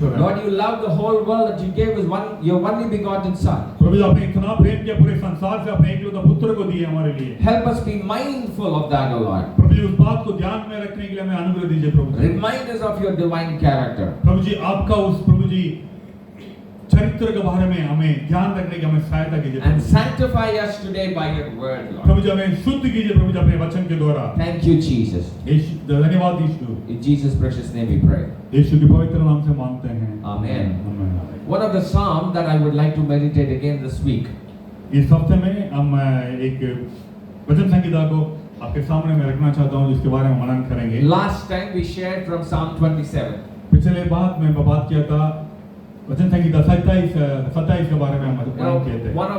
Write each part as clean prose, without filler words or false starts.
Lord, you love the whole world that you gave us your only begotten Son. प्रभु जी आपने इतना प्रेम किया पूरे संसार से अपने एकलौता पुत्र को दिए हमारे लिए। Help us be mindful of that, O Lord. प्रभु जी उस बात को ध्यान में रखने के लिए हमें अनुग्रह दीजिए प्रभु जी। Remind us of your divine character. प्रभु जी आपका उस प्रभु जी चरित्र के बारे में हमें ध्यान रखने की हमें सहायता कीजिए। And sanctify us today by your word, Lord. प्रभु जी हमें शुद्ध कीजिए प्रभु जी अपने वचन के द्वारा। Thank you, Jesus. धन्यवाद यीशु। In Jesus' precious name we pray. यीशु के पवित्र नाम से मांगते हैं। Amen. आमीन। One of the psalms that I would like to meditate again this week. इस हफ्ते में हम एक वचन संहिता को आपके सामने मैं रखना चाहता हूँ जिसके बारे में मनन करेंगे। Last time we shared from Psalm 27. पिछले बात में बात किया था वचन संहिता 27 के बारे में हम बात किए थे। One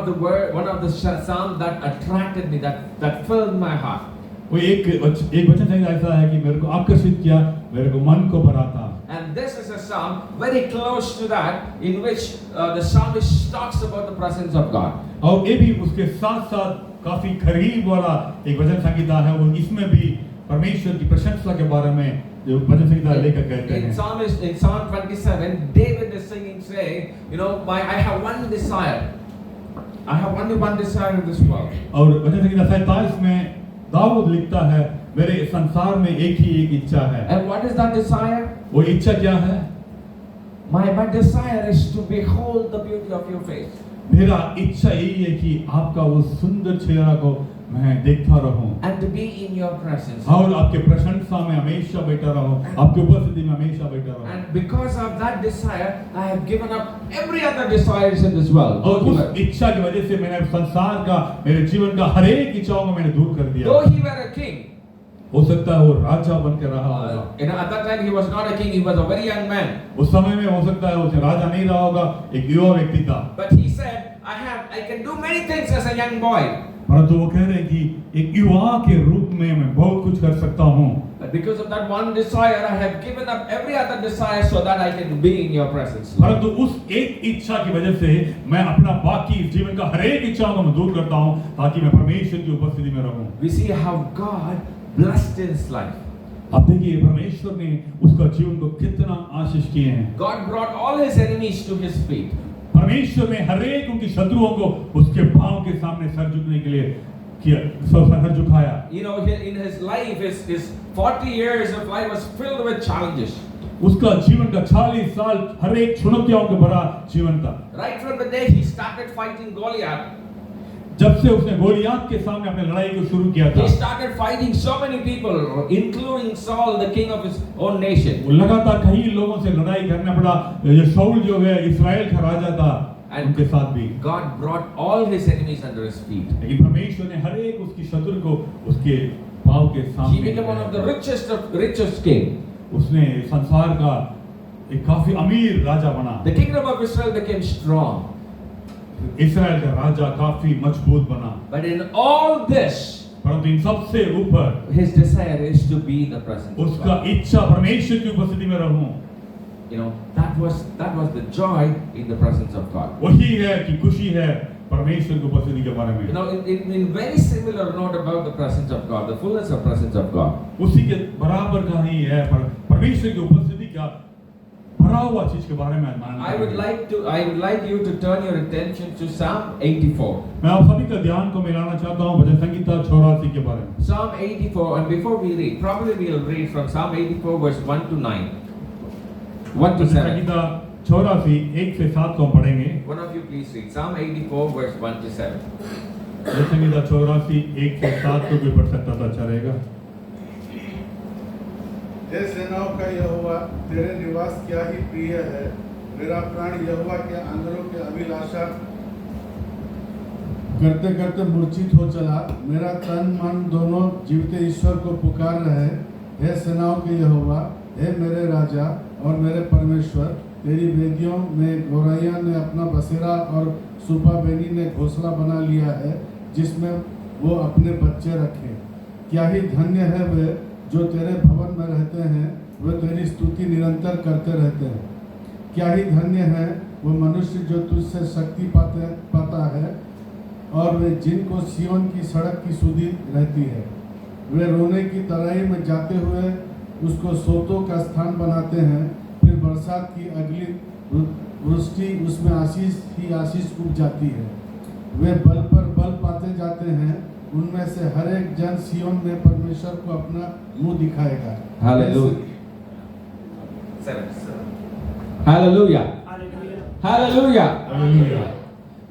of the psalms that attracted me, that filled my heart. वो एक वचन संहिता ऐसा है कि मेरे को आकर्षित किया, मेरे को मन को भरा था। And this is a psalm very close to that, in which the psalmist talks about the presence of God. और ये भी उसके साथ-साथ काफी करीब वाला एक वचन संहिता है। वो इसमें भी परमेश्वर की प्रशंसा के बारे में जो वचन संहिता लेकर कहते हैं। In Psalm 27, David is singing, saying, I have one desire. I have only one desire in this world. और वचन संहिता 27 में दाऊद लिखता है, मेरे संसार में एक ही एक इच्छा है। And what is that desire? वो इच्छा क्या है? My desire is to behold the beauty of your face. मेरा इच्छा यही है कि आपका वो सुंदर चेहरा को मैं देखता रहूं। And to be in your presence. और आपके प्रशंसा में हमेशा बैठा रहूं, आपके उपस्थिति में हमेशा बैठा रहूं। And because of that desire, I have given up every other desires in this world. और उस इच्छा की वजह से मैंने संसार का, मेरे जीवन का हर एक इच्छाओं को मैंने दूर कर दिया। Though he were a king. हो सकता है वो राजा बन के रहा होगा। At that time he was not a king, he was a very young man. उस समय में हो सकता है उसे राजा नहीं रहा होगा, एक युवा व्यक्ति था। But he said, I can do many things as a young boy. परंतु वो कह रहे हैं कि एक युवा के रूप में मैं बहुत कुछ कर सकता हूँ। But because of that one desire, I have given up every other desire so that I can be in your presence. परंतु उस एक इच्छा की वजह से मैं अपना बाकी जीवन का हर एक इच्छाओं को मैं दूर करता हूँ ताकि मैं परमेश्वर की उपस्थिति में रहूँ। We see how God blessed his life. अब देखिए परमेश्वर ने उसका जीवन को कितना आशीष किए हैं। God brought all his enemies to his feet. परमेश्वर ने हर एक उनकी शत्रुओं को उसके पांव के सामने सर झुकने के लिए किया, sir झुकाया। In his life, his 40 years of life was filled with challenges. उसका जीवन का 40 साल हर एक चुनौतियों के भरा जीवन था। Right from the day he started fighting Goliath. जब से उसने गोलियात के सामने अपनी लड़ाई को शुरू किया था, he started fighting so many people, including Saul, the king of his own nation. वो लगातार कई लोगों से लड़ाई करना पड़ा। ये शाऊल जो है इस्राएल का राजा था, उनके साथ भी God brought all his enemies under his feet. लेकिन परमेश्वर ने हर एक उसकी शत्रु को उसके पांव के सामने। He became one of the richest king. उसने संसार का एक काफी अमीर राजा बना। The kingdom of Israel became strong. इस्राएल का राजा काफी मजबूत बना। But in all this, परंतु इन सब से ऊपर his desire is to be in the presence of उसका God. इच्छा परमेश्वर की उपस्थिति में रहूं। That was the joy in the presence of God. वही है कि खुशी है परमेश्वर की उपस्थिति के बारे में। In very similar note about the presence of God, the fullness of presence of God. उसी के बराबर का ही है परमेश्वर की उपस्थिति का भरा हुआ चीज के बारे में। I would like you to turn your attention to Psalm 84. मैं आप सभी का ध्यान को मिलाना चाहता हूँ भजन संहिता 84 के बारे में। Psalm 84, and before we read, probably we will read from Psalm 84 verse 1 to 9. 1 to 7. संहिता 84 1 से 7 को हम पढ़ेंगे। One of you please read Psalm 84 verse 1 to 7. भजन संहिता 84 1 से 7 को कोई पढ़ सकता तो अच्छा रहेगा। हे सेनाओं का यहोवा, तेरे निवास क्या ही प्रिय है। मेरा प्राण यहोवा के आंगनों की अभिलाषा करते करते मूर्छित हो चला। मेरा तन मन दोनों जीवते ईश्वर को पुकार रहे। हे सेनाओं के यहोवा, हे मेरे राजा और मेरे परमेश्वर, तेरी वेदियों में गौरैया ने अपना बसेरा और सुपा बेनी ने घोंसला बना लिया है, जिसमें वो अपने बच्चे रखे। क्या ही धन्य है वे जो तेरे भवन में रहते हैं, वे तेरी स्तुति निरंतर करते रहते हैं। क्या ही धन्य है वो मनुष्य जो तुझसे शक्ति पाता है, और वे जिनको सियोन की सड़क की सुधि रहती है। वे रोने की तराई में जाते हुए उसको सोतों का स्थान बनाते हैं, फिर फिर बरसात की अगली वृष्टि उसमें आशीष ही आशीष उग जाती है। वे बल पर बल पाते जाते हैं, उनमें से हर एक जन सिय्योन में परमेश्वर को अपना मुंह दिखाएगा। Hallelujah. Hallelujah. Hallelujah. Hallelujah.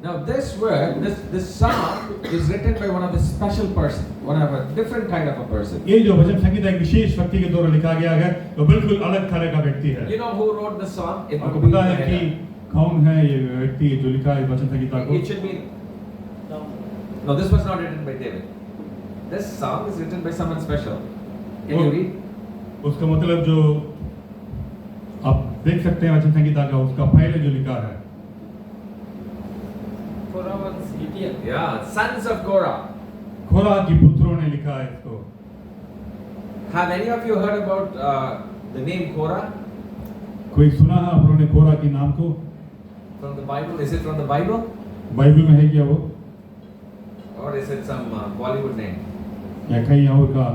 Now this word, this psalm is written by one of the special person, one of a different kind of a person. ये जो भजन संगीत एक विशेष व्यक्ति के द्वारा लिखा गया है, वो बिल्कुल अलग तरह का व्यक्ति है। You know who wrote the psalm? It आपको would be पता है कि David. कौन है ये व्यक्ति जो लिखा है भजन संगीत को? It should be. No, this was not written by David. This psalm is written by someone special. Can you read? उसका मतलब जो आप देख सकते हैं वचन संगीता का उसका पहले जो लिखा है Yeah, sons of Korah. खोरा की पुत्रों ने लिखा है इसको। Have any of you heard about the name Korah कोई सुना है आप लोगों ने खोरा के नाम को? from the Bible? Is it from the Bible Bible में है क्या वो? or is it some Bollywood name? या कहीं और का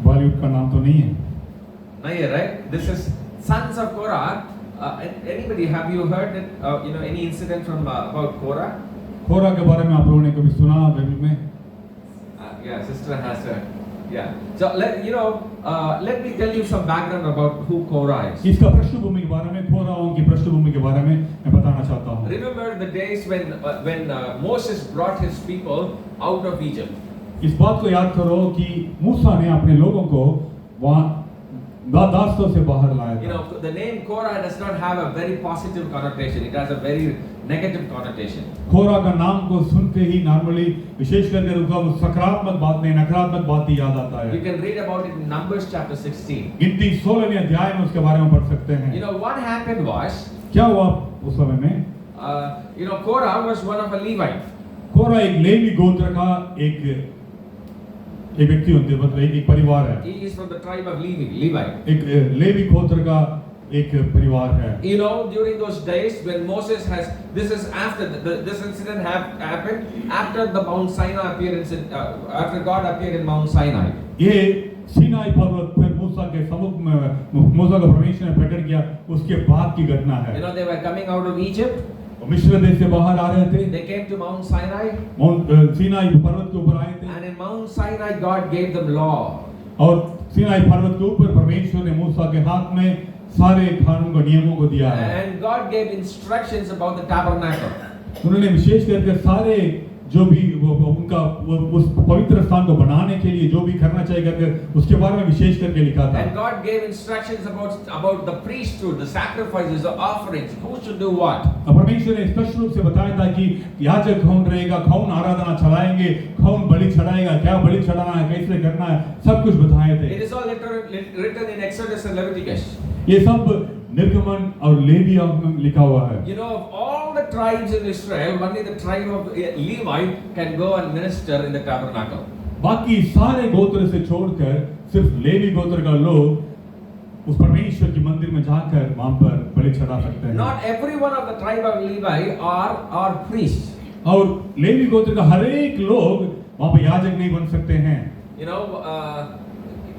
बॉलीवुड का नाम तो नहीं है? No, right? This is sons of Korah. Anybody, have you heard that, any incident from about Korah? खोरा के बारे में आप लोगों ने कभी सुना बाइबल में? Yeah, sister has heard. Yeah. So let me tell you some background about who Korah is. इसका पृष्ठभूमि के बारे में, खोराओं की पृष्ठभूमि के बारे में मैं बताना चाहता हूँ। Remember the days when Moses brought his people out of Egypt. इस बात को याद करो कि मूसा ने अपने लोगों को वहाँ दासों से बाहर लाया था। The name Korah does not have a very positive connotation. It has a very negative connotation. खोरा का नाम को सुनते ही नॉर्मली विशेष करके उसका सकारात्मक बात नहीं नकारात्मक बात ही याद आता है। You can read about it in Numbers chapter 16. गिनती 16वें अध्याय में उसके बारे में पढ़ सकते हैं। What happened was, क्या हुआ उस समय में? Korah was one of a Levite. खोरा एक लेवी गोत्र का एक व्यक्ति होते हैं, मतलब एक परिवार है। He is from the tribe of Levi. एक लेवी गोत्र का एक परिवार है। During those days when Moses this is after this incident happened after the Mount Sinai appearance, after God appeared in Mount Sinai. ये सीनाई पर्वत पर मूसा के सम्मुख में मूसा को परमेश्वर ने प्रकट किया, उसके बाद की घटना है। They were coming out of Egypt. मिस्र देश से बाहर आ रहे थे। They came to Mount Sinai. Sinai पर्वत के ऊपर आए थे। And in Mount Sinai God gave them law. और सीनाई पर्वत के ऊपर परमेश्वर ने मूसा के हाथ में सारे कानून को नियमों को दिया है। And God gave instructions about the tabernacle. उन्होंने विशेष करके सारे जो भी उनका उस पवित्र स्थान को बनाने के लिए जो भी करना चाहिए करके उसके बारे में विशेष करके लिखा था। And God gave instructions about the priesthood, the sacrifices, the offerings, who should do what. परमेश्वर ने स्पष्ट रूप से बताया था कि याजक कौन रहेगा, कौन आराधना चलाएंगे, कौन बलि चढ़ाएगा, क्या बलि चढ़ाना है, कैसे करना है, सब कुछ बताए थे। It is all written in Exodus and Leviticus. ये सब निर्गमन और लेविया में लिखा हुआ है। Of all the tribes in Israel, only the tribe of Levi can go and minister in the tabernacle. बाकी सारे गोत्र से छोड़कर सिर्फ लेवी गोत्र का लोग उस परमेश्वर के मंदिर में जाकर वहां पर बलि चढ़ा सकते हैं। Not every one of the tribe of Levi are priests. और लेवी गोत्र का हर एक लोग वहां पर याजक नहीं बन सकते हैं।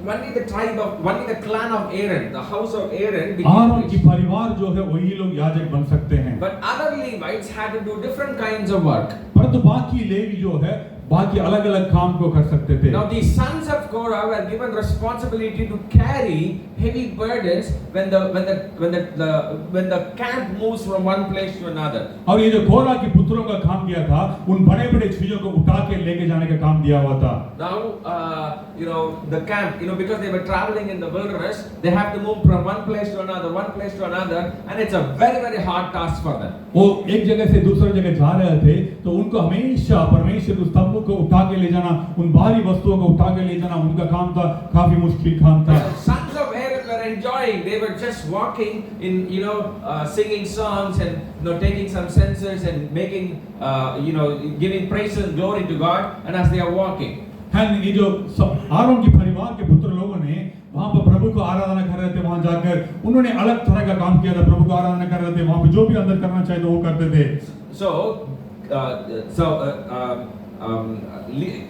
Only the clan of Aaron, the house of Aaron Aron की became priests. परिवार जो है वही लोग याजक बन सकते हैं। But other Levites had to do different kinds of work. परंतु बाकी लेवी जो है बाकी अलग अलग काम को कर सकते थे। Now the sons of Korah were given responsibility to carry heavy burdens when the camp moves from one place to another. और ये जो कोरा के पुत्रों का काम दिया था उन बड़े-बड़े चीजों को उठा के लेके जाने का काम दिया हुआ था। Now the camp, because they were traveling in the wilderness, they have to move from one place to another, and it's a very very hard task for them. वो एक जगह से दूसरी जगह जा रहे थे तो उनको हमेशा परमेश्वर के स्तंभ को उठा के ले जाना, उन भारी वस्तुओं को उठा के ले जाना उनका काम था, काफी मुश्किल काम था। Sons of Aaron were enjoying, they were just walking in, singing songs and taking some censers and making, giving praise and glory to God, and as they are walking. ये जो आरोन की परिवार के पुत्र लोगों ने वहां पर प्रभु को आराधना कर रहे थे, वहां जाकर उन्होंने अलग तरह का काम किया था, प्रभु को आराधना कर रहे थे, वहां पे जो भी अंदर करना चाहिए वो करते थे।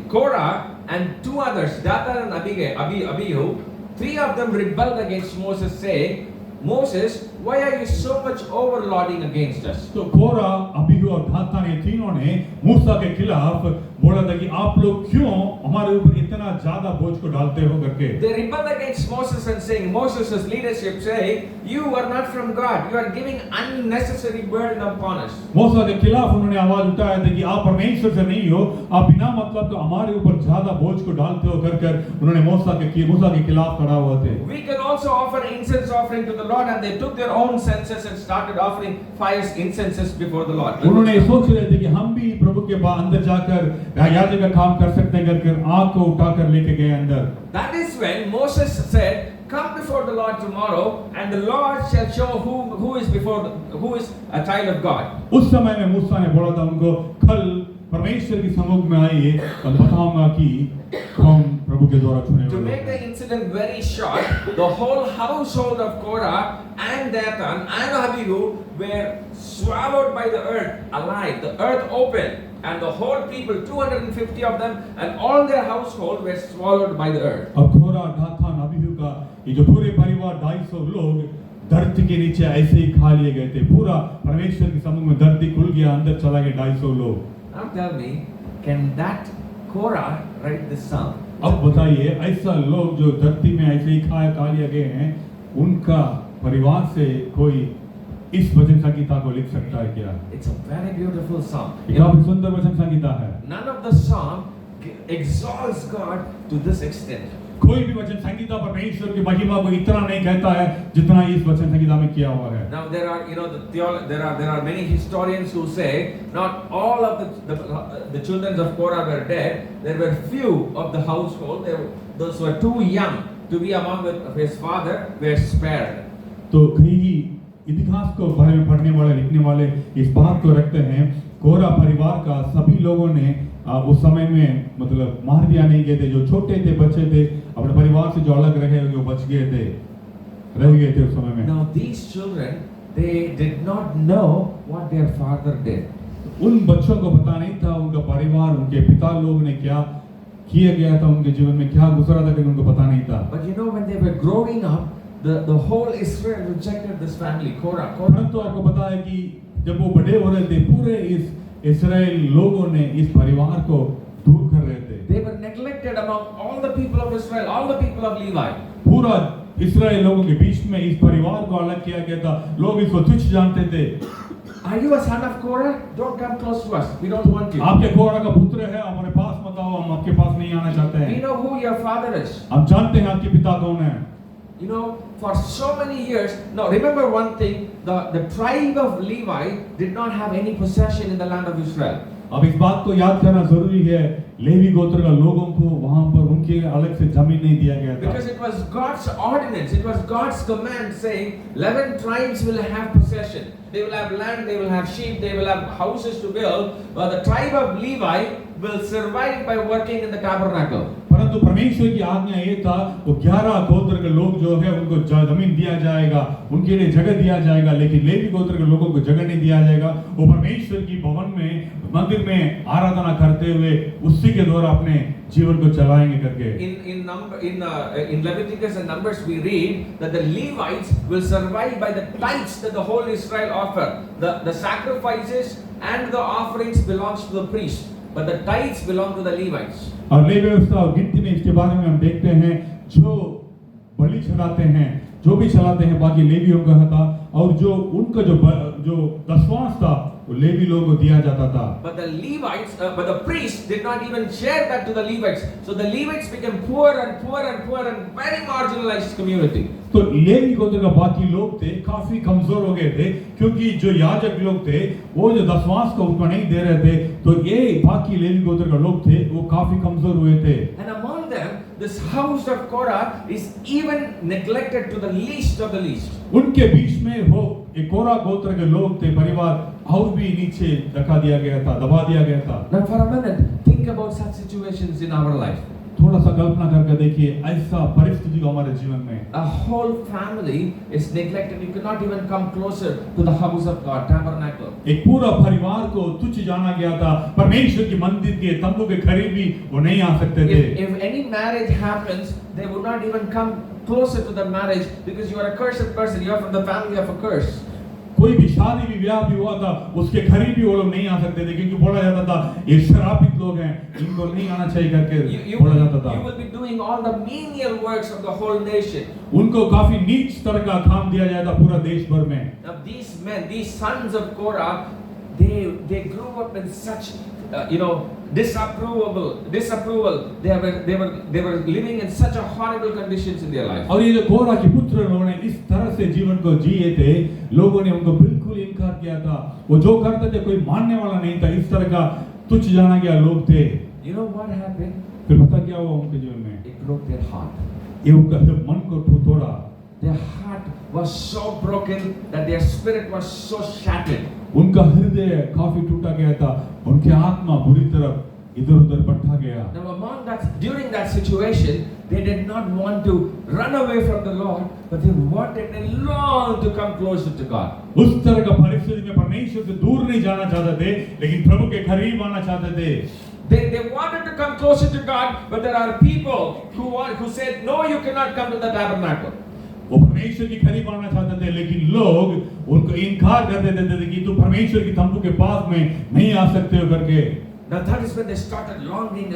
Korah and two others, Dathan and Abihu, three of them rebelled against Moses, saying, Moses, why are you so much overlording against us? तो कोरा, अबीहू और दातान ये तीनों ने मूसा के खिलाफ बोला था कि आप लोग क्यों हमारे ऊपर इतना ज्यादा बोझ को डालते हो करके। They rebel against Moses and saying, Moses' leadership saying, you are not from God, you are giving unnecessary burden upon us. मूसा के खिलाफ उन्होंने आवाज उठाया था कि आप परमेश्वर से नहीं हो, आप बिना मतलब तो हमारे ऊपर ज्यादा बोझ को डालते हो कर उन्होंने मूसा के खिलाफ खड़ा हुआ थे। We can also offer incense offering to the Lord, and they took their own censes and started offering fire incenses before the Lord. उन्होंने सोच रहे थे कि हम भी प्रभु के अंदर जाकर याजक का काम कर सकते हैं कर आग को उठाकर लेके गए अंदर। That is when Moses said, come before the Lord tomorrow, and the Lord shall show who is a child of God. उस समय में मूसा ने बोला था उनको, कल परमेश्वर की सम्मुख में आइए, कल बताऊंगा कि कौन प्रभु के द्वारा चुने हुए। To make the incident very short, the whole household of Korah and Dathan and Abihu were swallowed by the earth alive. The earth opened, and the whole people, 250 of them, and all their household were swallowed by the earth. और कोरा, दातान, अबीहू का ये जो पूरे परिवार 250 लोग धरती के नीचे ऐसे ही खा लिए गए थे। पूरा परमेश्वर के सम्मुख में धरती खुल गया, अंदर चला गया 250 लोग। Now tell me, can that Korah write this psalm? अब बताइए, ऐसा लोग जो धरती में ऐसे ही खा लिए गए हैं, उनका परिवार से कोई इस वचन संहिता को लिख सकता है क्या? It's a very beautiful psalm. ये काफी सुंदर वचन संहिता है। None of the psalm exalts God to this extent. कोई भी वचन संहिता परमेश्वर की महिमा को इतना नहीं कहता है जितना इस वचन संहिता में किया हुआ है। Now there are, there are many historians who say not all of the children of Korah were dead. There were few of the household. Those who were too young to be among his father were spared. तो कई इतिहास को बारे में पढ़ने वाले लिखने वाले इस बात को रखते हैं, कोरा परिवार का सभी लोगों ने उस समय में मतलब मार दिया नहीं गए थे। जो छोटे थे, बच्चे थे, अपने परिवार से जो अलग रहे वो बच गए थे, रह गए थे उस समय में। Now these children, they did not know what their father did. उन बच्चों को पता नहीं था उनका परिवार, उनके पिता लोग ने क्या किया गया था, उनके जीवन में क्या गुजरा था, उनको पता नहीं था। But when they were growing up, the whole Israel rejected this family, Korah. परंतु आपको पता है कि जब वो बड़े हो रहे थे, पूरे इस इस्राएल लोगों ने इस परिवार को दूर कर रहे थे। They were neglected among all the people of Israel, all the people of Levi. पूरा इस्राएल लोगों के बीच में इस परिवार को अलग किया गया था। लोग इसको तुच्छ जानते थे। Are you a son of Korah? Don't come close to us. We don't want you. आपके कोरा का पुत्र है, हमारे पास मत आओ, हम आपके पास नहीं आना चाहते We हैं। know who your father is. हम जानते हैं आपके पिता कौन है। For so many years. Now remember one thing, the tribe of Levi did not have any possession in the land of Israel. अब इस बात को याद करना जरूरी है, लेवी गोत्र का लोगों को वहां पर उनके अलग से जमीन नहीं दिया गया था। Because it was God's ordinance, it was God's command saying 11 tribes will have possession. They will have land, they will have sheep, they will have houses to build, but the tribe of Levi will survive by working in the tabernacle. परंतु परमेश्वर की आज्ञा ये था, वो 11 गोत्र के लोग जो है उनको जमीन दिया जाएगा, उनके लिए जगह दिया जाएगा, लेकिन लेवी गोत्र के लोगों को जगह नहीं दिया जाएगा। वो परमेश्वर की भवन में, मंदिर में आराधना करते हुए उसी के द्वारा अपने जीवन को चलाएंगे करके। In Leviticus and Numbers we read that the Levites will survive by the tithes that the whole Israel offer. The sacrifices and the offerings belongs to the priest, but the tithes belong to the Levites. और levy व्यवस्था और गिनती में इसके बारे में हम देखते हैं, जो बलि चढ़ाते हैं, जो भी चलाते हैं, बाकी लेवियों का था, और जो उनका जो दशवांश था वो लेवी लोगों को दिया जाता था। But the priests did not even share that to the Levites. So the Levites became poor and very marginalized community. तो लेवी गोत्र का बाकी लोग थे, काफी कमजोर हो गए थे, क्योंकि जो याजक लोग थे वो जो दशवांश को उनको नहीं दे रहे थे, तो ये बाकी लेवी गोत्र का लोग थे वो काफी कमजोर हुए थे। And among them, this house of Korah is even neglected to the least of the least. उनके बीच में वो एक कोरा गोत्र के लोग थे, परिवार और भी नीचे रखा दिया गया था, दबा दिया गया था। Now for a minute, think about such situations in our life. थोड़ा सा कल्पना करके देखिए ऐसा परिस्थिति को हमारे जीवन में। A whole family is neglected. You cannot even come closer to the house of God, tabernacle. एक पूरा परिवार को तुच्छ जाना गया था, परमेश्वर की मंदिर के तंबू के करीब भी वो नहीं आ सकते थे। If any marriage happens, they would not even come closer to the marriage because you are a cursed person. You are from the family of a curse. कोई भी शादी भी ब्याह भी हुआ था, उसके करीब भी वो लोग नहीं आ सकते थे क्योंकि बोला जाता था ये श्रापित लोग हैं, इनको नहीं आना चाहिए करके बोला जाता था। You will be doing all the menial works of the whole nation. उनको काफी नीच तरह का काम दिया जाता पूरा देश भर में। Now these men, these sons of Korah, they grew up in such disapproval. They were living in such a horrible conditions in their life. और ये जो कोरा के पुत्र लोगों ने इस तरह से जीवन को जिए थे, लोगों ने उनको बिल्कुल इनकार किया था। वो जो करते थे कोई मानने वाला नहीं था, इस तरह का तुच्छ जाना गया लोग थे। You know what happened? फिर पता क्या हुआ उनके जीवन में? It broke their heart. ये उनका जब मन को तोड़ा, Their heart was so broken that their spirit was so shattered. उनका हृदय काफी टूटा गया था, उनकी आत्मा बुरी तरफ इधर-उधर भटका गया। Now during that situation, they did not want to run away from the Lord, but they wanted and longed to come closer to God. उस तरह का परिस्थिति में परमेश्वर से दूर नहीं जाना चाहते थे, लेकिन प्रभु के करीब आना चाहते थे। They wanted to come closer to God, but there are people who said, no, you cannot come to the tabernacle. वो परमेश्वर के करीब आना चाहते थे, लेकिन लोग उनको इनकार कर देते थे कि तुम परमेश्वर की तंबू के पास में नहीं आ सकते हो करके। Now that is when they started longing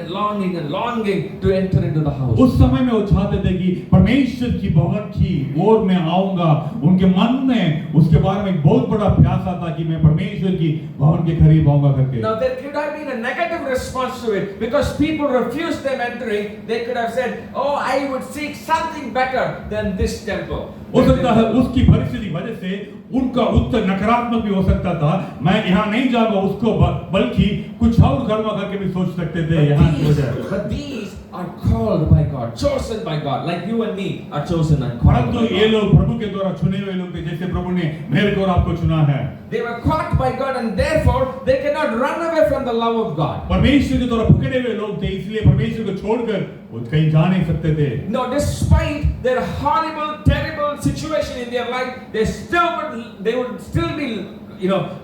to enter into the house. उस समय में वो चाहते थे कि परमेश्वर की भवन की ओर मैं आऊंगा। उनके मन में उसके बारे में बहुत बड़ा प्यासा था कि मैं परमेश्वर की भवन के करीब आऊंगा करके। Now there could have been a negative response to it because people refused them entering. They could have said, "Oh, I would seek something better than this temple." हो सकता है उसकी परिस्थिति वजह से उनका उत्तर नकारात्मक भी हो सकता था। मैं यहाँ नहीं जाऊंगा उसको, बल्कि कुछ और कर्म करके भी सोच सकते थे यहाँ हो जाए। But these are called by God, chosen by God, like you and me are chosen and called. परंतु ये लोग प्रभु के द्वारा चुने हुए लोग थे, जैसे प्रभु ने मेरे को और आपको चुना है। They were caught by God and therefore they cannot run away from the love of God. परमेश्वर के द्वारा पकड़े हुए लोग थे, इसलिए परमेश्वर को छोड़कर वो कहीं जा नहीं सकते थे। No, despite their horrible, terrible situation in their life, they would still be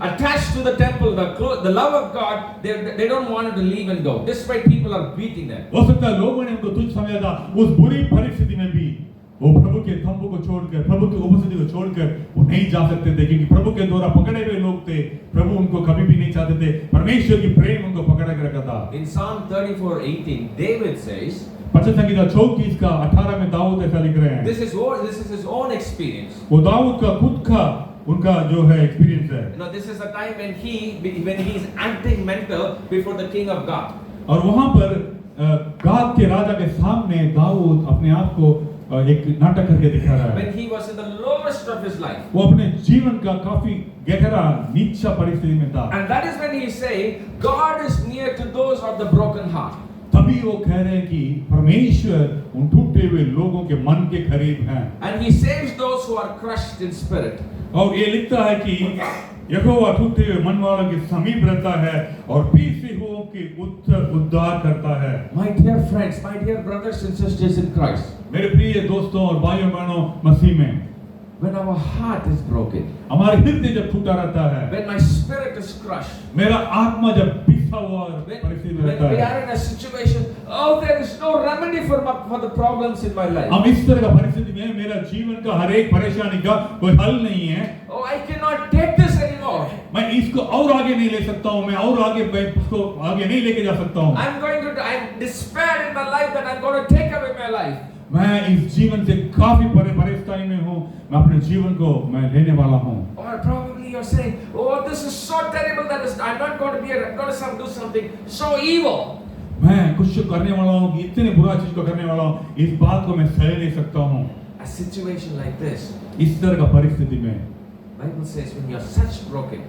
attached to the temple, the love of God. They don't want to leave and go, despite people are beating them. हो सकता है लोगों ने उनको तुच्छ समझा था, उस बुरी परिस्थिति में भी वो प्रभु के तंबू को छोड़कर, प्रभु की उपस्थिति को छोड़कर वो नहीं जा सकते थे, क्योंकि प्रभु के द्वारा पकड़े हुए लोग थे। प्रभु उनको कभी भी नहीं चाहते थे, परमेश्वर की प्रेम उनको पकड़ा के रखा था। In Psalm 34:18, David says, पचन संगीता 34 का 18 में दाऊद ऐसा लिख रहे हैं। this is his own experience. वो दाऊद का खुद का उनका जो है एक्सपीरियंस है। This is a time when he is acting mental before the king of God. और वहां पर गाद के राजा के सामने दाऊद अपने आप को एक नाटक करके दिखा रहा है। When he was in the lowest of his life. वो अपने जीवन का काफी गहरा नीचा परिस्थिति में था। And that is when he say, God is near to those of the broken heart. तभी वो कह रहे हैं कि परमेश्वर उन टूटे हुए लोगों के मन के करीब हैं। And he saves those who are crushed in spirit. और ये लिखता है कि यहोवा टूटे हुए मन वालों के समीप रहता है और पीछे हुओं की उद्धार करता है। My dear friends, my dear brothers and sisters in Christ. मेरे प्रिय दोस्तों और भाइयों बहनों मसीह में, when our heart is broken, हमारे हृदय जब टूटा रहता है, when my spirit is crushed, मेरा आत्मा जब पिसा हुआ परिस्थिति में रहता when we है, are in a situation, oh, there is no remedy for the problems in my life. हम इस तरह का परिस्थिति में मेरा जीवन का हर एक परेशानी का कोई हल नहीं है। Oh, I cannot take this anymore. मैं इसको और आगे नहीं ले सकता हूँ, मैं और आगे इसको आगे नहीं लेके जा सकता हूँ। I'm despaired in my life that I'm going to take away my life. मैं इस जीवन से काफी परेशानी में हूँ, मैं अपने जीवन को मैं लेने वाला हूँ। Or probably you're saying, oh, this is so terrible that I'm not going to do something so evil. मैं कुछ करने वाला हूँ कि इतने बुरा चीज को करने वाला हूँ, इस बात को मैं सह नहीं सकता हूँ। A situation like this, इस तरह का परिस्थिति में, Bible says when you're such broken,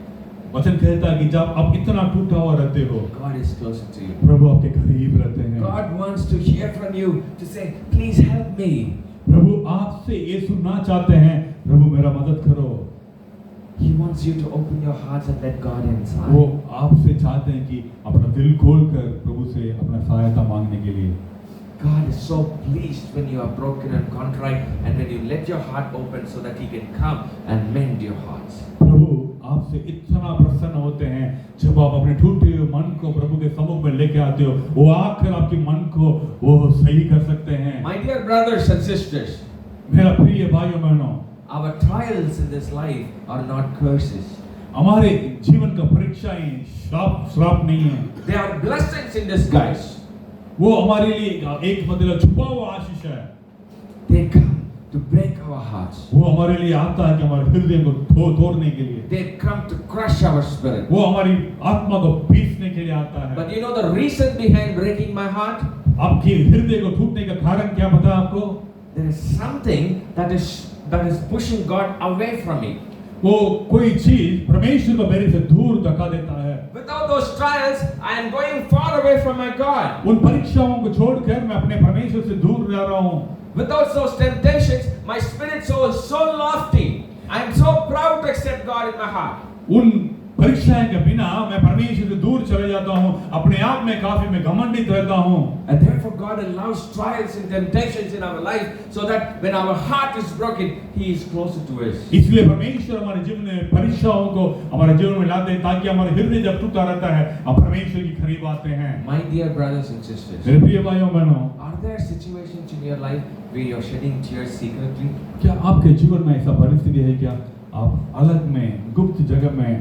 वचन कहता है कि जब आप इतना टूटा हुआ रहते हो, God is closer to you. प्रभु आपके करीब रहते हैं। God wants to hear from you to say, please help me. प्रभु आपसे ये सुनना चाहते हैं, प्रभु मेरा मदद करो। He wants you to open your hearts and let God inside. वो आपसे चाहते हैं कि अपना दिल खोलकर प्रभु से अपना सहायता मांगने के लिए। God is so pleased when you are broken and contrite and when you let your heart open so that He can come and mend your hearts. प्रभु आपसे इतना प्रसन्न होते हैं जब आप अपने टूटे हुए मन को प्रभु के सम्मुख में लेके आते हो, वो आकर आपके मन को वो सही कर सकते हैं। My dear brothers and sisters, मेरा प्रिय भाइयों बहनों, Our trials in this life are not curses. हमारे जीवन का परीक्षाएं श्राप नहीं है, They are blessings in disguise. वो हमारे लिए एक मतलब छुपा हुआ आशीष है। They come to break our hearts. वो हमारे लिए आता है कि हमारे हृदय को तोड़ने के लिए, They come to crush our spirit. वो हमारी आत्मा को पीसने के लिए आता है। But you know the reason behind breaking my heart? आपके हृदय को टूटने का कारण क्या पता है आपको? There is something that is pushing God away from me. वो कोई चीज परमेश्वर को मेरे से दूर धक्का देता है। Without those trials, I am going far away from my God. उन परीक्षाओं को छोड़कर मैं अपने परमेश्वर से दूर जा रहा हूँ। Without those temptations, my spirit soul is so lofty. I am so proud to accept God in my heart. उन परीक्षाएं के बिना मैं परमेश्वर से दूर चले जाता हूँ, अपने आप में काफी मैं घमंडित रहता हूँ। And therefore God allows trials and temptations in our life so that when our heart is broken, He is closer to us. इसलिए परमेश्वर हमारे जीवन में परीक्षाओं को हमारे जीवन में लाते हैं ताकि हमारे हृदय जब टूटा रहता है हम परमेश्वर की करीब आते हैं। My dear brothers and sisters, मेरे प्रिय भाइयों बहनों, are there situations in your life where you are shedding tears secretly? क्या आपके जीवन में ऐसा परिस्थिति है क्या आप अलग में गुप्त जगह में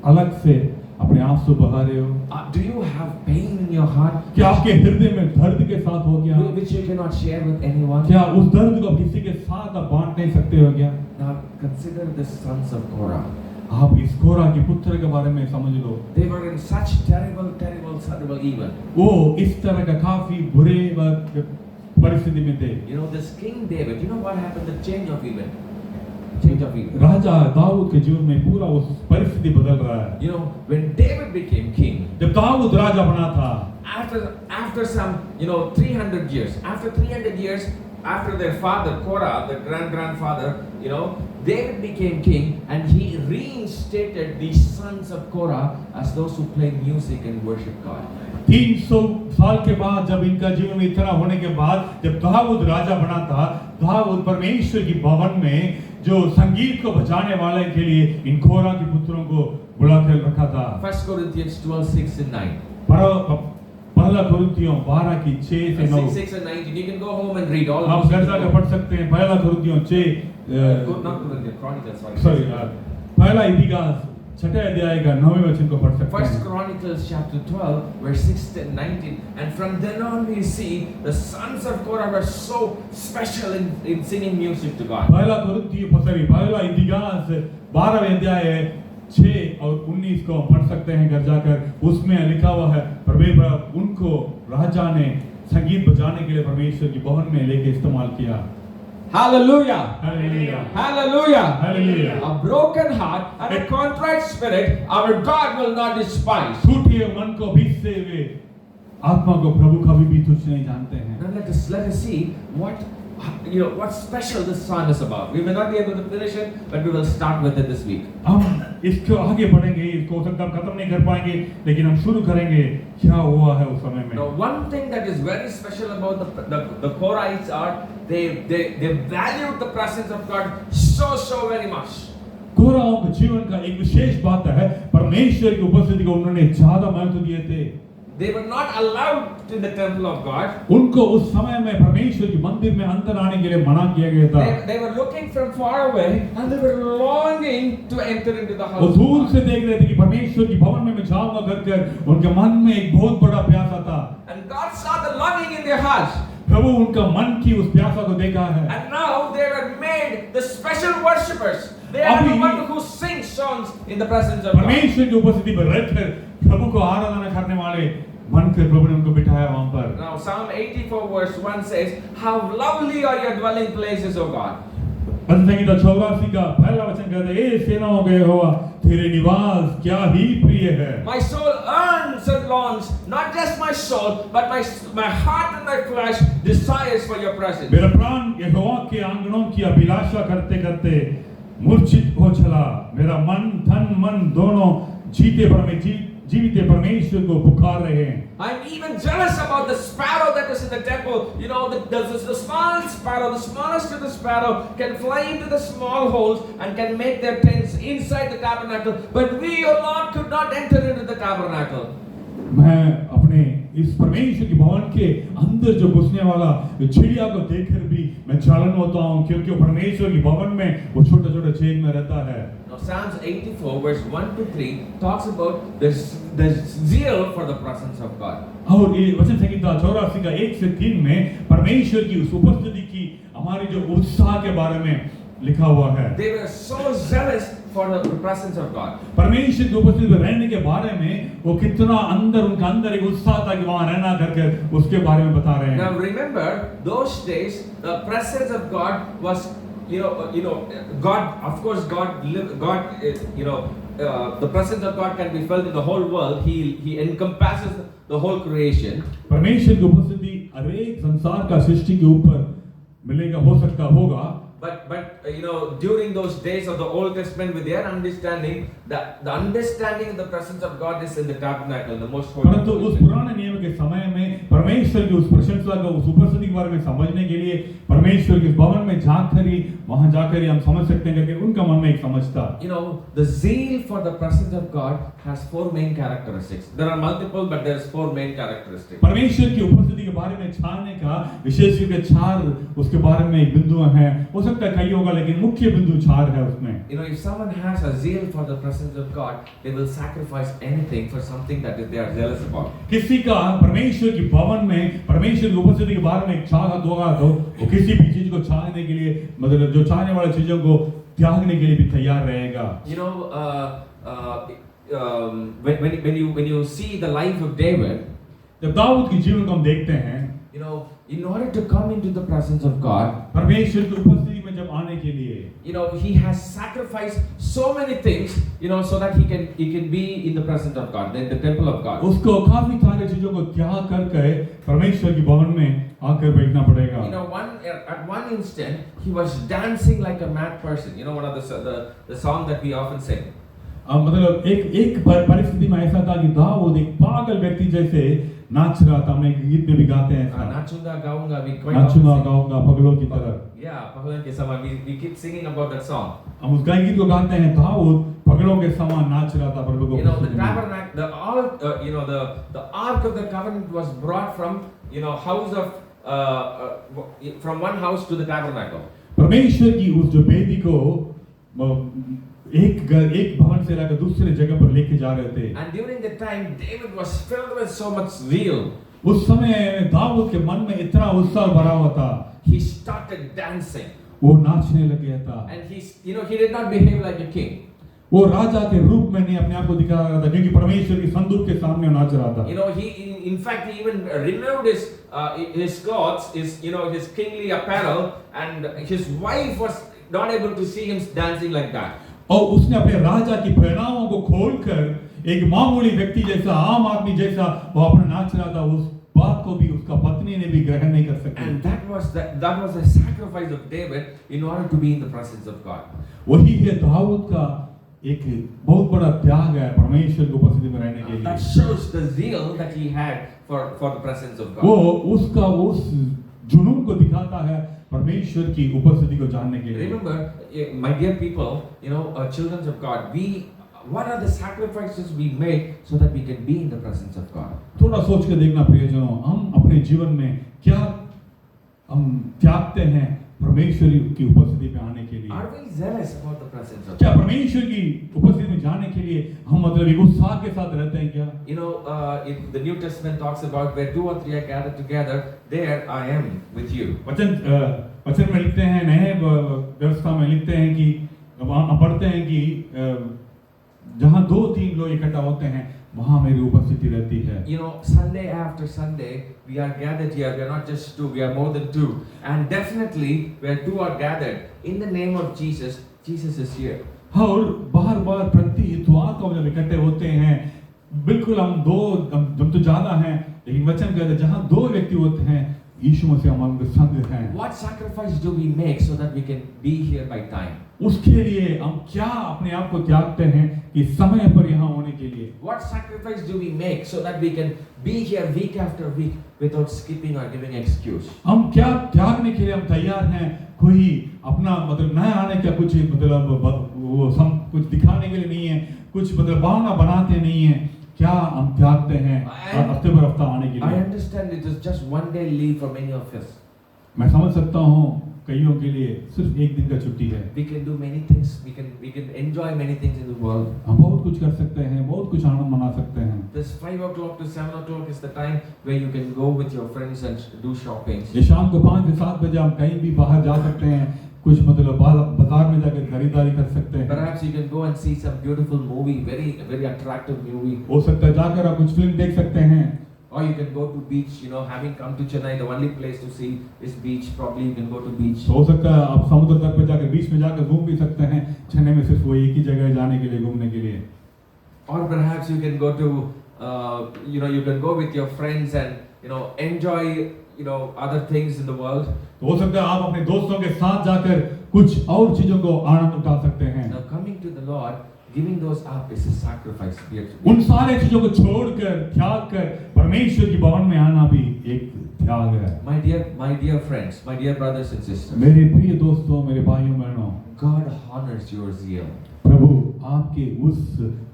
अलग से अपने आंसू बहा रहे हो? Do you have pain in your heart? क्या आपके हृदय में दर्द के साथ हो गया? Which you cannot share with anyone? क्या उस दर्द को किसी के साथ आप बांट नहीं सकते हो क्या? Now consider the sons of Korah. आप इस कोरा के पुत्र के बारे में समझ लो। They were in such terrible evil. वो इस तरह का काफी बुरे परिस्थिति में थे। You know this King David. You know what happened? The change of evil. Change of evil. राजा दाऊद के जीवन में पूरा उस परिस्थिति बदल रहा है। You know when David became king. जब दाऊद राजा बना था, after some 300 years, after 300 years after their father Korah, the grandfather, David became king and he reinstated the sons of Korah as those who play music and worship God. 300 साल के बाद जब इनका जीवन इतना होने के बाद जब दाऊद राजा बना था, दाऊद परमेश्वर की भवन में जो संगीत को बजाने वाले के लिए इन कोरा के पुत्रों को बुलाकर रखा था। 1 Corinthians 12:6 and 9. पहला कुरिन्थियों 12 की 6 से 9। 6 and 19. You can go home and read all. आप घर जाकर पढ़ सकते हैं। पहला कुरिन्थियों 6 not Corinthians, Chronicles. सॉरी पहला इतिहास 6 अध्याय का 9वें वचन को पढ़ सकते हैं। 1 Chronicles chapter 12 verse 6 and 19, and from then on we see the sons of Korah were so special in singing music to God. पहला इतिहास 12वें अध्याय 6 और 19 को पढ़ सकते हैं घर जाकर। उसमें लिखा हुआ है परमेश्वर उनको राजा ने संगीत बजाने के लिए परमेश्वर की भवन में लेके इस्तेमाल किया। Hallelujah! Hallelujah! Hallelujah! Hallelujah! A broken heart and a contrite spirit, our God will not despise. टूटे मन को पीसते हुए आत्मा को प्रभु कभी भी तुच्छ नहीं जानते हैं। Now let us see what special this song is about. We may not be able to finish it, but we will start with it this week. हम इसको आगे बढ़ेंगे, इसको हो सकता है खत्म नहीं कर पाएंगे, लेकिन हम शुरू करेंगे क्या हुआ है उस समय में। Now one thing that is very special about the Korahites are they valued the presence of God so very much. कोराओं के जीवन का एक विशेष बात है परमेश्वर की उपस्थिति को उन्होंने ज्यादा महत्व दिए थे। They were not allowed in the temple of God. उनको उस समय में परमेश्वर के मंदिर में अंदर आने के लिए मना किया गया था। They were looking from far away and they were longing to enter into the house. वो दूर से देख रहे थे कि परमेश्वर की भवन में मैं जाऊंगा करके उनके मन में एक बहुत बड़ा प्यासा था। And God saw the longing in their hearts. प्रभु उनका मन की उस प्यासा को देखा है। And now they were made the special worshippers. They are the one who sing songs in the presence of God. परमेश्वर की उपस्थिति में रहकर प्रभु को आराधना करने वाले बनकर प्रभु ने उनको बिठाया वहां पर। Now Psalm 84 verse 1 says, "How lovely are your dwelling places, O God." Sangeeta 84 का पहला वचन कहता है, "ए सेनाओं के यहोवा तेरे निवास क्या ही प्रिय है." My soul yearns and longs, not just my soul, but my heart and my flesh desires for your presence. मेरा प्राण यहोवा के आंगनों की अभिलाषा करते करते मूर्छित हो चला। मेरा मन धन मन दोनों जीवित परमेश्वर को पुकार रहे हैं। I'm even jealous about the sparrow that is in the temple. You know, the small sparrow, the smallest of the sparrow, can fly into the small holes and can make their tents inside the tabernacle. But we, O Lord, could not enter into the tabernacle. मैं अपने इस परमेश्वर की भवन के अंदर जो घुसने वाला चिड़िया को देखकर भी मैं जलन होता हूँ, क्योंकि वो परमेश्वर की भवन में वो छोटा छोटा छेद में रहता है। Now Psalms 84 verse 1 to 3 talks about the zeal for the presence of God. और ये वचन संहिता 84 का 1 से 3 में परमेश्वर की उस उपस्थिति की हमारी जो उत्साह के बारे में लिखा हुआ है। They were so zealous for the presence of God. परमेश्वर की उपस्थिति में रहने के बारे में वो कितना उनका अंदर एक उत्साह था कि वहां रहना करके उसके बारे में बता रहे हैं। Now remember, those days the presence of God was, God, of course, the presence of God can be felt in the whole world. He encompasses the whole creation. परमेश्वर की उपस्थिति हर एक संसार का सृष्टि के ऊपर मिलेगा, हो सकता होगा। But during those days of the Old Testament, with their understanding, the understanding of the presence of God is in the tabernacle, the most holy. परंतु उस पुराने नियम के समय में परमेश्वर की उस प्रशंसा को, उस उपस्थिति के बारे में समझने के लिए परमेश्वर के भवन में वहां जाकर ही हम समझ सकते हैं करके उनका मन में एक समझ था। The zeal for the presence of God has 4 main characteristics. There are multiple, but there's 4 main characteristics. परमेश्वर की उपस्थिति के बारे में छानने का विशेष रूप से 4 उसके बारे में एक बिंदु हैं। हो सकता है कई होगा, लेकिन मुख्य बिंदु 4 है उसमें। If someone has a zeal for the presence of God, they will sacrifice anything for something that they are zealous about. किसी का परमेश्वर की भवन में परमेश्वर की उपस्थिति के बारे में एक चाहत होगा तो वो किसी भी चीज को चाहने के लिए, मतलब जो चाहने वाली चीजों को त्यागने के लिए भी तैयार रहेगा। When you see the life of David, जब दाऊद के जीवन को हम देखते हैं, in order to come into the presence of God, परमेश्वर की उपस्थिति में जब आने के लिए, he has sacrificed so many things, so that he can be in the presence of God, in the temple of God. उसको काफी सारी चीजों को त्याग करके परमेश्वर की भवन में आकर बैठना पड़ेगा। At one instant he was dancing like a mad person. One of the song that we often sing. मतलब एक परिस्थिति में ऐसा था कि दाऊद एक पागल व्यक्ति जैसे नाच रहा था। हमने गीत में भी गाते हैं, नाचूंगा गाऊंगा पगलों की तरह। पगलों के समान, we keep singing about that song. हम उस गीत को गाते हैं, दाऊद पगलों के समान नाच रहा था प्रभु को। The tabernacle, the ark of the covenant was brought from from one house to the tabernacle. परमेश्वर की उस जो वेदी को एक भवन से लाकर दूसरे जगह पर लेके जा रहे थे। And during the time David was filled with so much zeal. उस समय दाऊद के मन में इतना उत्साह भरा हुआ था, he started dancing. वो नाचने लग गया था। And he did not behave like a king. वो राजा के रूप में नहीं अपने आप को दिखा रहा था, क्योंकि परमेश्वर की संदूक के सामने नाच रहा था। In fact he even removed his clothes, his kingly apparel, and his wife was not able to see him dancing like that. और उसने अपने राजा की पहनावों को खोलकर एक मामूली व्यक्ति जैसा, आम आदमी जैसा वो अपना नाच रहा था। उस बात को भी उसका पत्नी ने भी ग्रहण नहीं कर सकी। And that was the sacrifice of David in order to be in the presence of God. वही है दाऊद का एक बहुत बड़ा त्याग है परमेश्वर की उपस्थिति में रहने के लिए। That shows the zeal that he had for the presence of God. वो उसका उस जुनून को दिखाता है परमेश्वर की उपस्थिति को जानने के लिए। Remember, my dear people, children of God, what are the sacrifices we make so that we can be in the presence of God? थोड़ा सोच के देखना प्रियजनों, हम अपने जीवन में क्या हम त्यागते हैं परमेश्वर की उपस्थिति में आने के लिए? Are we zealous about the presence of God? क्या परमेश्वर की उपस्थिति में जाने के लिए हम मतलब एक उत्साह के साथ रहते हैं क्या? The New Testament talks about where 2 or 3 are gathered together, there I am with you. वचन में लिखते हैं, नए व्यवस्था में लिखते हैं कि हम पढ़ते हैं कि जहाँ 2-3 लोग इकट्ठा होते हैं वहाँ मेरी उपस्थिति रहती है। Sunday after Sunday we are gathered here. We are not just 2, we are more than 2. And definitely where 2 are gathered in the name of Jesus, Jesus is here. हाँ, और बार-बार प्रति इतवार को जब इकट्ठे होते हैं, बिल्कुल हम तो ज्यादा हैं, लेकिन वचन कहता है जहाँ 2 व्यक्ति होते हैं यीशु मसीह हमारे संग हैं। What sacrifice do we make so that we can be here by time? उसके लिए हम क्या अपने आप को त्यागते हैं कि समय पर यहाँ होने के लिए? What sacrifice do we make so that we can be here week after week without skipping or giving excuse? हम क्या त्यागने के लिए हम तैयार हैं? कोई अपना मतलब नया आने का कुछ मतलब वो सब कुछ दिखाने के लिए नहीं है, कुछ मतलब बहाना बनाते नहीं है। क्या हम त्यागते हैं हफ्ते पर हफ्ता आने के I लिए? understand it is just one day leave for many of us. मैं समझ सकता हूँ कईयों के लिए सिर्फ एक दिन का छुट्टी है। We can do many things. We can enjoy many things in the world. हम बहुत कुछ कर सकते हैं, बहुत कुछ आनंद मना सकते हैं। This 5 o'clock to 7 o'clock is the time where you can go with your friends and do shopping. ये शाम को 5 से 7 बजे हम कहीं भी बाहर जा सकते हैं, कुछ मतलब बाजार में जाकर खरीदारी कर सकते हैं। Perhaps you can go and see some beautiful movie, very attractive movie. हो सकता है जाकर आप कुछ फिल्म देख सकते हैं। Or you can go to beach, having come to Chennai, the only place to see is beach. Probably you can go to beach. हो सकता है आप समुद्र तट पर जाकर बीच में जाकर घूम भी सकते हैं। चेन्नई में सिर्फ वो एक ही जगह है जाने के लिए, घूमने के लिए। Or perhaps you can go to, you can go with your friends and enjoy, other things in the world. तो हो सकता है आप अपने दोस्तों के साथ जाकर कुछ और चीजों को आनंद उठा सकते हैं। Now coming to the Lord, giving those up is a sacrifice. उन सारे चीजों को छोड़कर, त्याग कर परमेश्वर की भवन में आना भी एक त्याग है। My dear friends, my dear brothers and sisters, मेरे प्रिय दोस्तों, मेरे भाइयों बहनों, God honors your zeal. प्रभु आपके उस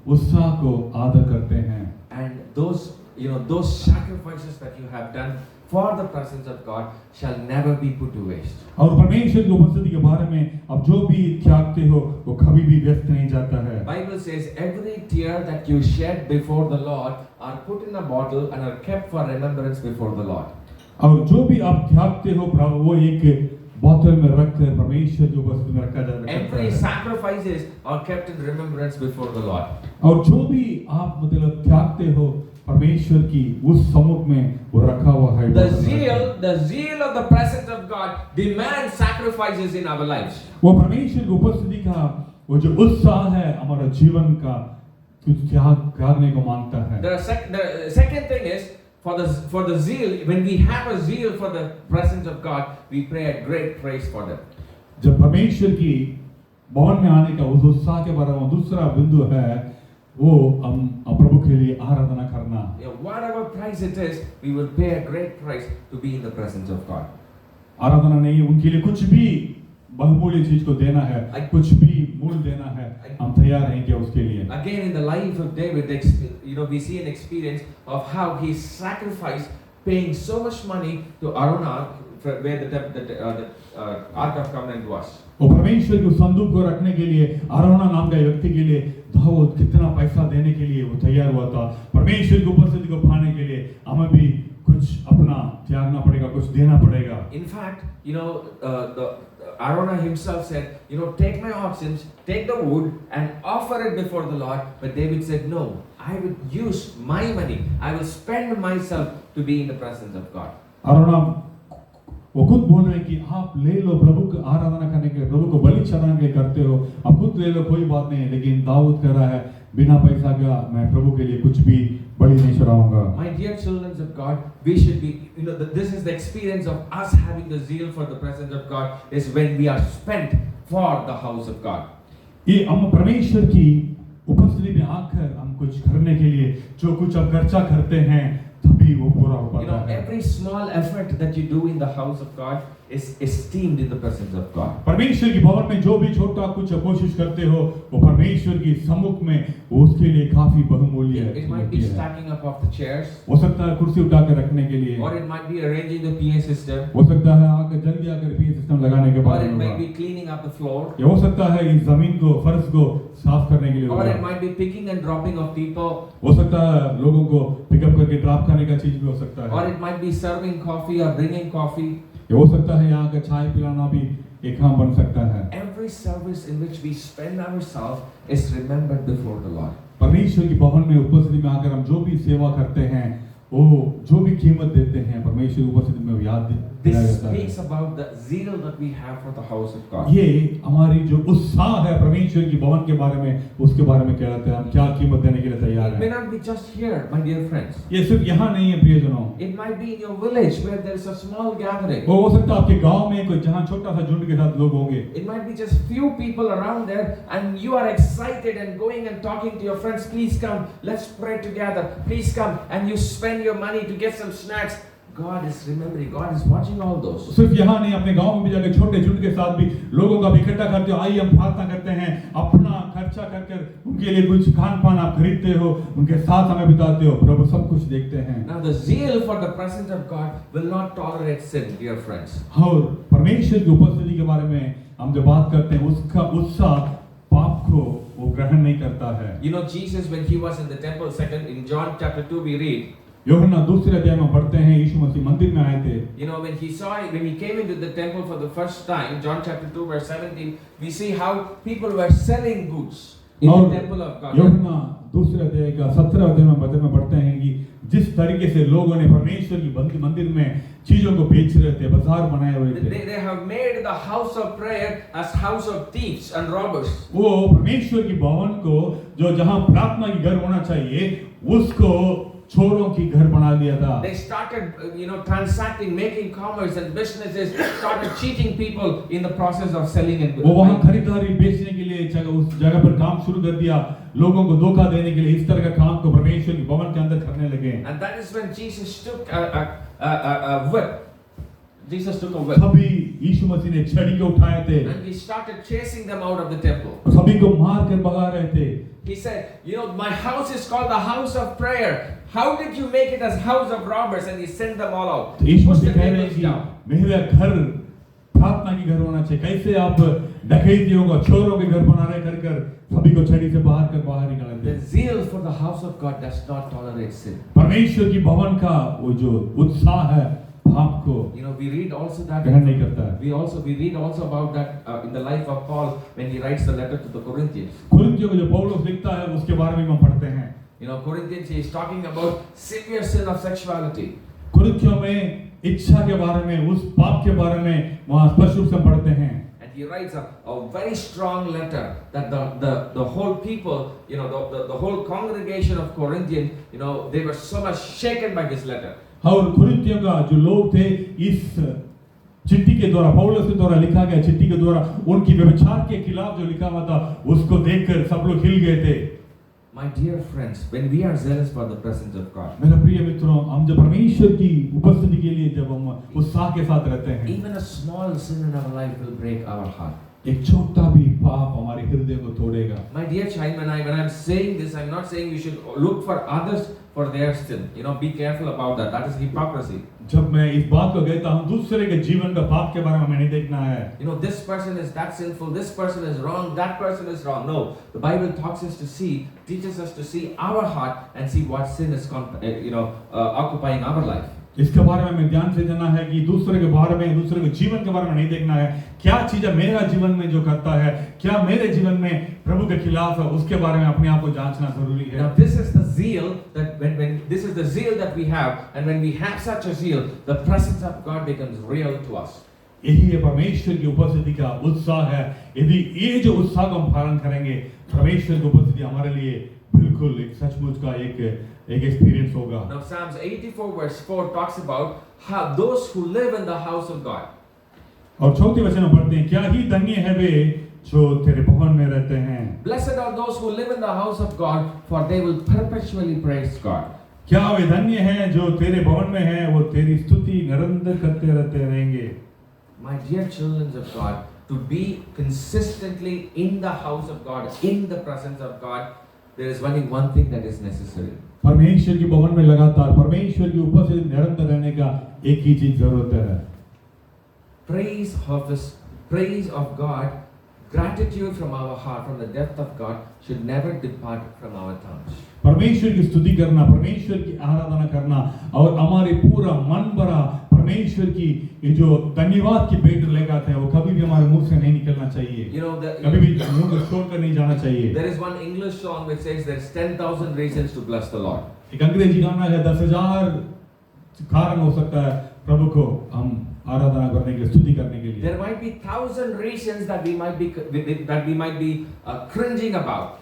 उत्साह को आदर करते हैं। And those sacrifices that you have done for the presence of God shall never be put to waste. और परमेश्वर की उपस्थिति के बारे में अब जो भी त्यागते हो वो कभी भी व्यर्थ नहीं जाता है। Bible says every tear that you shed before the Lord are put in a bottle and are kept for remembrance before the Lord. और जो भी आप त्यागते हो प्रभु वो एक बोतल में रखकर परमेश्वर की उपस्थिति में रखा जाता है। Every sacrifices are kept in remembrance before the Lord. और जो भी आप मतलब त्यागते हो परमेश्वर की उस सम्मुख में वो रखा हुआ है। The zeal of the presence of God demands sacrifices in our lives. वो परमेश्वर की उपस्थिति का वो जो उत्साह है हमारा जीवन का कुछ त्याग करने को मांगता है। The second thing is for the zeal, when we have a zeal for the presence of God, we pray a great praise for them. जब परमेश्वर की भवन में आने का उस उत्साह के बारे में दूसरा बिंदु है वो हम प्रभु के लिए आराधना करना। Whatever price it is, we will pay a great price to be in the presence of God. आराधना नहीं उनके लिए कुछ भी बहुमूल्य चीज को देना है, कुछ भी मूल्य देना है, हम तैयार हैं क्या उसके लिए। Again in the life of David, we see an experience of how he sacrificed paying so much money to Araunah, where the Ark of Covenant was. और परमेश्वर के संदूक को रखने के लिए अरोना नाम का व्यक्ति के लिए दाऊद कितना पैसा देने के लिए वो तैयार हुआ था। परमेश्वर की उपस्थिति को पाने के लिए हमें भी कुछ अपना त्यागना पड़ेगा, कुछ देना पड़ेगा। In fact, the Araunah himself said, take my oxen, take the wood and offer it before the Lord. But David said, no, I will use my money. I will spend myself to be in the presence of God. अरोना वो खुद बोल रहे हैं कि आप ले लो प्रभु को आराधना करने के लिए, प्रभु को बलि चढ़ाने के लिए करते हो, आप खुद ले लो कोई बात नहीं, लेकिन दाऊद कह रहा है बिना पैसा का मैं प्रभु के लिए कुछ भी बलि नहीं चढ़ाऊंगा। My dear children of God, we should be, this is the experience of us having the zeal for the presence of God is when we are spent for the house of God. ये हम परमेश्वर की उपस्थिति में आकर हम कुछ करने के लिए जो कुछ हम खर्चा करते हैं तभी वो पूरा हो पाता है। Every small effort that you do in the house of God is esteemed in the presence of God. परमेश्वर की भवन में जो भी छोटा कुछ कोशिश करते हो वो परमेश्वर की सम्मुख में वो उसके लिए काफी बहुमूल्य है। It might be stacking up of the chairs. हो सकता है कुर्सी उठाकर रखने के लिए। Or it might be arranging the PA system. हो सकता है आकर जल्दी आकर PA सिस्टम लगाने के Or बाद it might be cleaning up the floor. ये हो सकता है इस जमीन को फर्श को साफ करने के लिए Or it might be picking and dropping of people. हो सकता है लोगों को पिकअप करके ड्रॉप करने का चीज भी हो सकता है। Or it might be serving coffee or bringing coffee. ये हो सकता है यहाँ का चाय पिलाना भी एक काम बन सकता है। Every service in which we spend ourselves is remembered before the Lord. परमेश्वर की भवन में उपस्थिति में आकर हम जो भी सेवा करते हैं वो जो भी कीमत देते हैं परमेश्वर की उपस्थिति में याद दिलाया This जाता है। speaks about the zeal that we have for the house of God. ये हमारी जो उत्साह है परमेश्वर की भवन के बारे में उसके बारे में कहलाते हैं हम क्या कीमत देने के लिए तैयार It may हैं। not be just here, my dear friends. ये सिर्फ यहाँ नहीं है प्रियजनों। It might be in your village where there is a small gathering. वो हो सकता है आपके गांव में कोई जहाँ छोटा सा झुंड के साथ लोग होंगे। It might be just few people around there and you are excited and going and talking to your friends, please come, let's pray together, please come, and you spend your money to get some snacks. God is remembering, God is watching all those. सिर्फ यहाँ नहीं, अपने गांव में भी जाकर छोटे झुंड के साथ भी लोगों का भी इकट्ठा करते हो, आइए हम प्रार्थना करते हैं, अपना खर्चा कर कर उनके लिए कुछ खान पान आप खरीदते हो, उनके साथ समय बिताते हो, प्रभु सब कुछ देखते हैं। Now the zeal for the presence of God will not tolerate sin, dear friends. और परमेश्वर की उपस्थिति के बारे में हम जब बात करते हैं, उसका उत्साह पाप को वो ग्रहण नहीं करता है। You know, Jesus, when he was in the temple, second in John chapter 2 we read, यूहन्ना दूसरे अध्याय में पढ़ते हैं, यीशु मसीह मंदिर में आए थे। you know, when he came into the temple for the first time, John chapter 2 verse 17, we see how people were selling goods in the temple of God. यूहन्ना दूसरे अध्याय का 17 अध्याय में पढ़ते हैं कि जिस तरीके से लोगों ने परमेश्वर की मंदिर में चीजों को बेच रहे थे, बाजार बनाए हुए थे। They have made the house of prayer as house of thieves and robbers. वो परमेश्वर की भवन को जो जहाँ प्रार्थना की घर होना चाहिए, उसको चोरों की घर बना दिया था। They started, transacting, making commerce and businesses, started cheating people in the process of selling and वो वहाँ खरीदारी बेचने के लिए उस जगह पर काम शुरू कर दिया, लोगों को धोखा देने के लिए इस तरह का काम को परमेश्वर की भवन के अंदर करने लगे। And that is when Jesus took a whip. Jesus took a whip. तभी यीशु मसीह ने छड़ी को उठाए थे And he started chasing them out of the temple. और सभी को मार कर भगा रहे थे। He said, my house is called the house of prayer. How did you make it as house of robbers? And he sent them all out. तो यीशु Pushed Masih the कह रहे हैं tables कि down. मेरा घर प्रार्थना की घर होना चाहिए। कैसे आप डकैतियों का चोरों के घर बना रहे कर सभी को छड़ी से बाहर निकाल The देते। zeal for the house of God does not tolerate sin. परमेश्वर की भवन का वो जो उत्साह है, पाप को We read also that. ग्रहण नहीं करता है। We read also about that in the life of Paul when he writes the letter to the Corinthians. कुरिन्थियों को जो पौलुस लिखता है उसके बारे में हम पढ़ते हैं। Corinthians, he is talking about severe sin of sexuality. कुरिन्थियों में इच्छा के बारे में, उस पाप के बारे में वहाँ स्पष्ट रूप से पढ़ते हैं। And he writes a very strong letter that the whole people, the whole congregation of Corinthians, they were so much shaken by this letter. और कुरिन्थियों का जो लोग थे, इस चिट्ठी के द्वारा, पौलुस के द्वारा लिखा गया चिट्ठी के द्वारा उनकी व्यभिचार के खिलाफ जो लिखा हुआ था, उसको देखकर सब लोग हिल गए थे। My dear friends, when we are zealous for the presence of God, मेरे प्रिय मित्रों, हम जब परमेश्वर की उपस्थिति के लिए जब हम उत्साह के साथ रहते हैं, even a small sin in our life will break our heart. एक छोटा भी पाप हमारे हृदय को तोड़ेगा। My dear child, when I'm saying this, I'm not saying we should look for others for their sin. Be careful about that. That is hypocrisy. जब मैं इस बात को कहता हूँ, दूसरे के जीवन का पाप के बारे में हमें नहीं देखना है। This person is that sinful, this person is wrong, that person is wrong. No, the Bible teaches us to see our heart and see what sin is, occupying our life. इसके बारे में हमें ध्यान से जानना है कि दूसरे के बारे में, दूसरे के जीवन के बारे में नहीं देखना है। क्या चीज़ मेरा जीवन में जो करता है, क्या मेरे जीवन में प्रभु के खिलाफ है, उसके बारे में अपने आप को जांचना जरूरी है। Now this is the zeal that that we have, and when we have such a zeal, the presence of God becomes real to us. यही है परमेश्वर की उपस्थिति का उत्साह है। यदि ये जो उत्साह को हम पालन करेंगे, परमेश्वर की उपस्थिति हमारे लिए बिल्कुल एक सचमुच का एक एक्सपीरियंस होगा। Now Psalms 84 verse 4 talks about how those who live in the house of God. और 4 वचन में पढ़ते हैं, क्या ही धन्य है वे जो तेरे भवन में रहते हैं। Blessed are those who live in the house of God, for they will perpetually praise God. क्या वे धन्य हैं जो तेरे भवन में हैं, वो तेरी स्तुति निरंतर करते रहते रहेंगे। My dear children of God, to be consistently in the house of God, in the presence of God, there is only one thing that is necessary. परमेश्वर की भवन में लगातार परमेश्वर की उपस्थिति निरंतर रहने का एक ही चीज जरूरत है। Praise of God, gratitude from our heart, from the depth of God, should never depart from our tongues. परमेश्वर की स्तुति करना, परमेश्वर की आराधना करना और हमारे पूरा मन भरा परमेश्वर की ये जो धन्यवाद की भेंट लगाते हैं, वो कभी भी हमारे मुंह से नहीं निकलना चाहिए। कभी भी मुंह को छोड़कर नहीं जाना चाहिए। There is one English song which says there's 10,000 reasons to bless the Lord. एक अंग्रेजी गाना है, 10,000 कारण हो सकता है प्रभु को हम आराधना करने के लिए, स्तुति करने के लिए। There might be 1,000 reasons that we might be cringing about.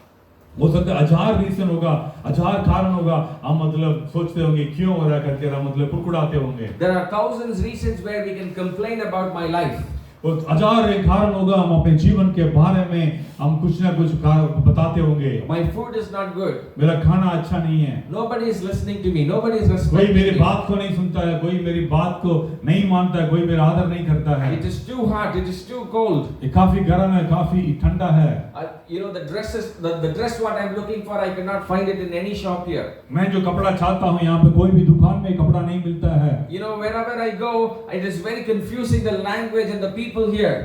हो सकता है 1000 रीजन होगा, 1000 कारण होगा, हम मतलब सोचते होंगे क्यों हो रहा करके, हम मतलब कुड़कुड़ाते होंगे। There are thousands reasons where we can complain about my life. वो हजार एक कारण होगा, हम अपने जीवन के बारे में हम कुछ ना कुछ बताते होंगे। My food is not good. मेरा खाना अच्छा नहीं है, Nobody is listening to me. Nobody is कोई respecting मेरी me. बात को नहीं सुनता है, कोई मेरी बात को नहीं मानता है, कोई मेरा आदर नहीं करता है। It is too hot. It is too cold. ये काफी गर्म है, काफी ठंडा है। The dresses, the dress what I'm looking for, I cannot find it in any shop here. मैं जो कपड़ा चाहता हूँ यहाँ पे कोई भी दुकान में कपड़ा नहीं मिलता है। Wherever I go, it is very confusing, the language and the people here.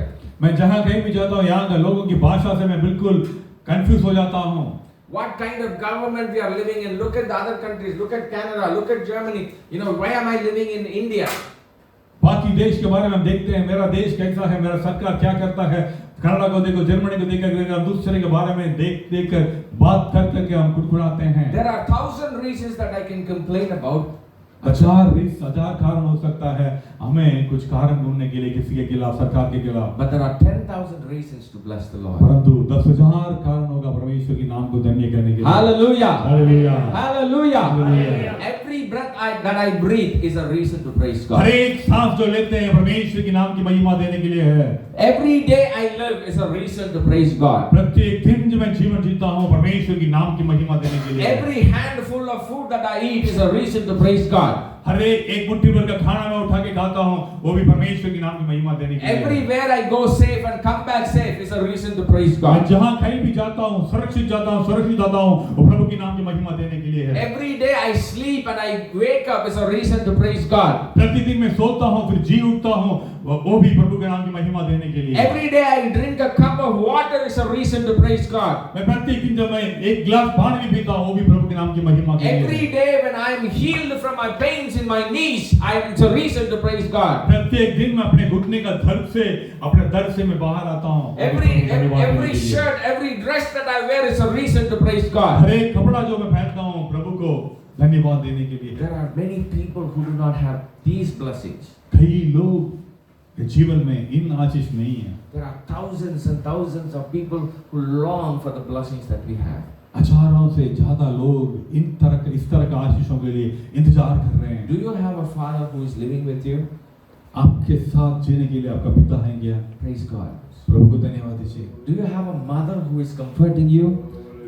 मैं जहाँ कहीं भी जाता हूँ यहाँ के लोगों की भाषा से मैं बिल्कुल कंफ्यूज हो जाता हूँ। What kind of government we are living in? Look at the other countries. Look at Canada. Look at Germany. Why am I living in India? बाकी देश के बारे में हम देखते हैं, मेरा देश कैसा है, मेरा सरकार क्या करता है। कनाडा को देखो, जर्मनी को देखकर हम दूसरे के बारे में देख कर बात कर करके हम कुड़कुड़ाते हैं। There are 1,000 reasons that I can complain about. हजार कारण हो सकता है हमें कुछ कारण ढूंढने के लिए किसी के खिलाफ, सरकार के खिलाफ। But there are 10,000 reasons to bless the Lord. परंतु 10,000 कारण होगा परमेश्वर के नाम को धन्य करने के लिए। Hallelujah. Hallelujah. Hallelujah. Hallelujah. Every breath that I breathe is a reason to praise God. हर एक सांस जो लेते हैं परमेश्वर के नाम की महिमा देने के लिए है। Every day I live is a reason to praise God. प्रत्येक दिन जो मैं जीवन जीता हूँ परमेश्वर की नाम की महिमा देने के लिए। Every handful of food that I eat is a reason to praise God. हर एक मुट्ठी भर का खाना मैं उठा के खाता हूँ वो भी परमेश्वर की नाम की महिमा देने के लिए। Everywhere I go safe and come back safe is a reason to praise मैं God. जहाँ कहीं भी जाता हूँ सुरक्षित आता हूँ वो प्रभु की नाम की महिमा देने के लिए है। Every day I sleep and I wake up is a reason to praise God. प्रतिदिन मैं सोता हूँ फिर जी उठता हूँ वो भी प्रभु के नाम की महिमा देने के लिए। Every day I drink a cup of water is a reason to praise God. मैं प्रत्येक दिन जब मैं एक गिलास पानी भी पीता हूँ वो भी प्रभु के नाम की महिमा के लिए। Every day when I am healed from my pains in my knees, it's a reason to praise God. प्रत्येक दिन मैं अपने घुटने का अपने दर्द से मैं बाहर आता हूँ। Every shirt, every dress that I wear is a reason to praise God. हर एक कपड़ा जो मैं पहनता हूँ प्रभु को धन्यवाद देने के लिए। There are many people who do not have these blessings. कई लोग के जीवन में इन आशीष नहीं है। There are thousands and thousands of people who long for the blessings that we have. हजारों से ज्यादा लोग इस तरह का आशीषों के लिए इंतजार कर रहे हैं। Do you have a father who is living with you? आपके साथ जीने के लिए आपका पिता है क्या? Praise God. प्रभु को धन्यवाद दीजिए। Do you have a mother who is comforting you?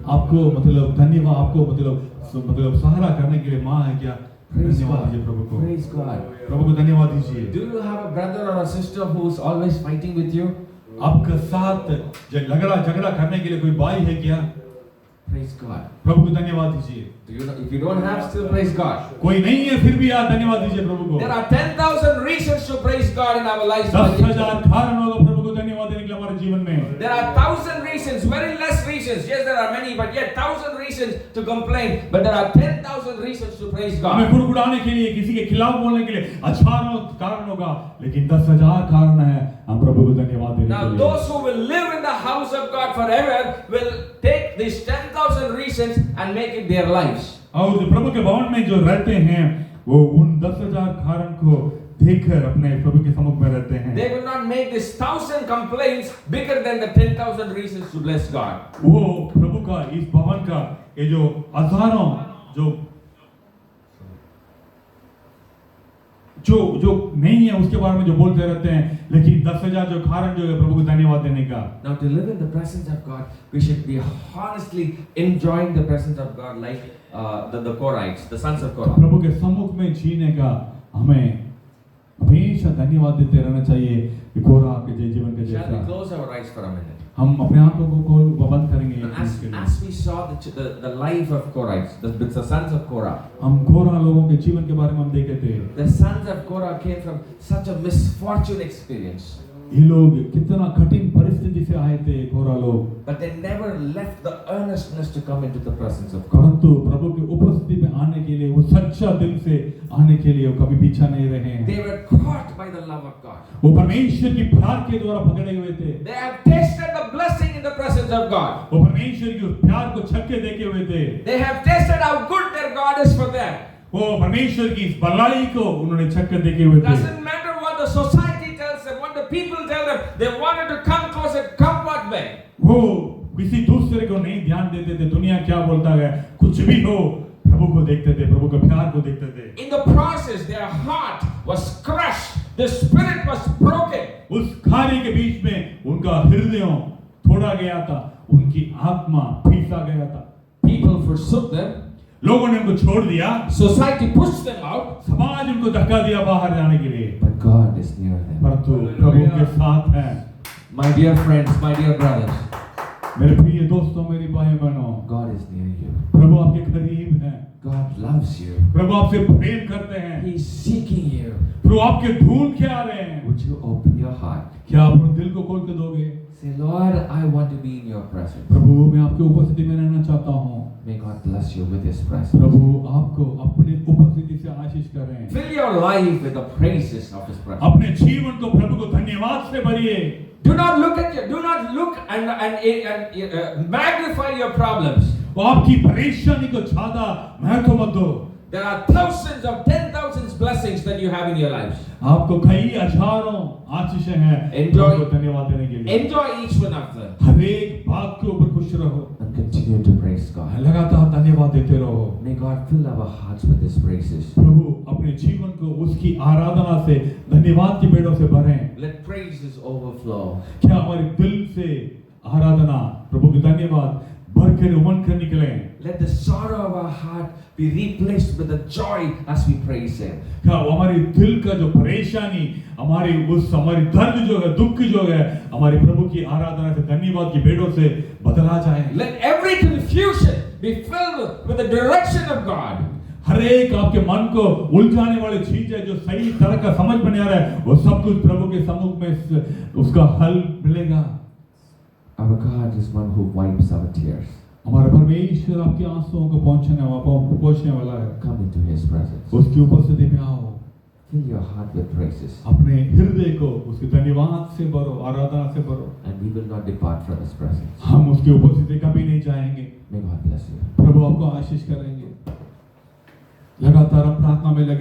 आपको धन्यवाद, आपको सहारा करने के लिए माँ है क्या? Praise धन्यवाद God. दीजिए प्रभु को। Praise God. प्रभु को धन्यवाद दीजिए। Do you have a brother or a sister who is always fighting with you? आपके साथ झगड़ा करने के लिए कोई भाई है क्या? Praise God. प्रभु को धन्यवाद दीजिए। If you don't have, still praise God. कोई नहीं है फिर भी आप धन्यवाद दीजिए प्रभु को। There are 10,000 reasons to praise God in our lives. 10,000 कारण होगा प्रभु को धन्यवाद देने के लिए हमारे जीवन में। There are 1,000 reasons, very less reasons. Yes, there are many, but yet 1,000 reasons to complain. But there are 10,000 reasons to praise हमें God. गुड़गुड़ाने के लिए, किसी के खिलाफ बोलने के लिए हजारों कारण होगा, लेकिन 10,000 कारण है हम प्रभु को धन्यवाद देने के Now, लिए। those who will live in the house of God forever will take these 10,000 reasons and make it their lives. और जो प्रभु के भवन में जो रहते हैं वो उन 10,000 कारण को देखकर अपने प्रभु के सम्मुख में रहते हैं। They will not make this 1,000 complaints bigger than the 10,000 reasons to bless God. वो प्रभु का इस भवन का ये जो हजारों जो नहीं है उसके बारे में जो बोलते रहते हैं, लेकिन 10,000 जो कारण जो है प्रभु को धन्यवाद देने का। Now, to live in the presence of God, we should be honestly enjoying the presence of God like the Korahites, the sons of Korah. प्रभु के सम्मुख में जीने का हमें हमेशा धन्यवाद देते रहना चाहिए कि कोरा के जीवन के Shall we जैसा। close our eyes for a minute? हम अपने आंखों को बंद करेंगे एक मिनट के लिए। As we saw the life of Korahites, the sons of Korah. हम कोरा लोगों के जीवन के बारे में हम देखे थे। The sons of Korah came from such a misfortune experience. ये लोग कितना कठिन परिस्थिति से आए थे कोरा लोग, But they never left the earnestness to come into the presence of God. परंतु प्रभु की उपस्थिति में आने के लिए वो सच्चा दिल से आने के लिए वो कभी पीछा नहीं रहे हैं। They were caught by the love of God. वो परमेश्वर की प्यार के द्वारा पकड़े हुए थे। They have tasted the blessing in the presence of God. वो परमेश्वर की उस प्यार को छक्के देखे हुए थे। They have tasted how good their God is for them. वो परमेश्वर की इस भलाई को उन्होंने छक्के देखे हुए थे। Doesn't matter what the society tells them, what the people tell them. They wanted to come closer, come what way. वो किसी दूसरे को नहीं ध्यान देते थे, दुनिया क्या बोलता है, कुछ भी हो प्रभु को देखते थे, प्रभु के प्यार को देखते थे। In the process, their heart was crushed. The spirit was broken. उस भिखारी के बीच में उनका हृदय तोड़ा गया था, उनकी आत्मा फीसा गया था। People forsook them. लोगों ने उनको छोड़ दिया, Society pushed them out. समाज उनको धक्का दिया बाहर जाने के लिए, But God is near them. परंतु प्रभु के साथ है। My dear friends, my dear brothers, मेरे प्रिय दोस्तों, मेरी भाई बहनों, God is near you. प्रभु आपके करीब है, God loves you. प्रभु आपसे प्रेम करते हैं, He's seeking you. प्रभु आपके ढूंढ के आ रहे हैं। Would you open your heart? क्या आप अपने दिल को खोल के दोगे? Say, Lord, I want to be in your presence. प्रभु मैं आपके उपस्थिति में रहना चाहता हूँ। May God bless you with His presence. प्रभु आपको अपनी उपस्थिति से आशीष करें। Fill your life with the praises of His presence. अपने जीवन को प्रभु को धन्यवाद से भरिए। Do not look and magnify your problems. वो आपकी परेशानी को ज्यादा महत्व मत दो। There are thousands of 10,000 blessings that you have in your lives. आपको कई हजारों आशीषें हैं। Enjoy. प्रभु को धन्यवाद देने के लिए। Enjoy each one of them हर एक बात के ऊपर खुश रहो and continue to praise God. लगातार धन्यवाद देते रहो। May God fill our hearts with His praises. प्रभु अपने जीवन को उसकी आराधना से, धन्यवाद की बेड़ों से भरें। Let praises overflow. क्या हमारे दिल से आराधना, प्रभु की धन्यवाद भर कर उमड़ कर निकले। Let the sorrow of our heart be replaced with the joy as we praise Him. क्या हमारे दिल का जो परेशानी, हमारी दर्द जो है, दुख जो है, हमारी प्रभु की आराधना से, धन्यवाद की बेड़ों से बदला जाए। Let every confusion be filled with the direction of God. हर एक आपके मन को उलझाने वाली चीज है जो सही तरह का समझ में नहीं आ रहा है, वो सब कुछ प्रभु के सम्मुख में उसका हल मिलेगा। Our God is one who wipes our tears. हमारा परमेश्वर आपके आंसुओं को पहुंचने वाला है। Come into His presence. उसकी उपस्थिति में आओ, Fill your heart with praises, अपने हृदय को उसके धन्यवाद से भरो, आराधना से भरो। and we will not depart from His presence. हम उसकी उपस्थिति कभी नहीं जाएंगे। May God bless you. प्रभु आपको आशीष करेंगे। लगातार हम प्रार्थना में लगे